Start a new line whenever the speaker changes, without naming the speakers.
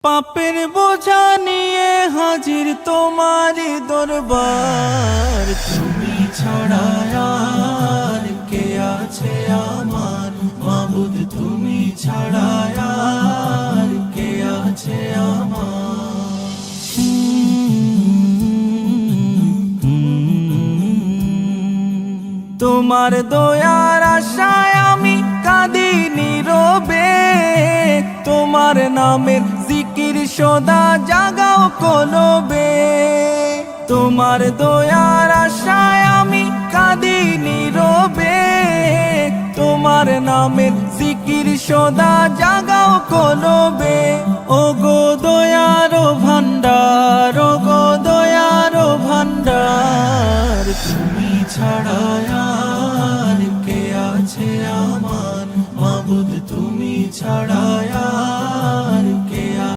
পাপের বোঝা নিয়ে হাজির তোমার দরবার, তুমি ছাড়া আর কে আছে আমার মাবুদ, তুমি ছাড়া আর কে আছে আমার। তোমার দয়ার আশায় আমি কাঁদি নীরবে, তোমার নামের জিকির সদা জাগাও কলবে। তোমার দয়ার আশায় আমি কাঁদি নীরবে, তোমার নামের জিকির সদা জাগাও কলবে। ও গো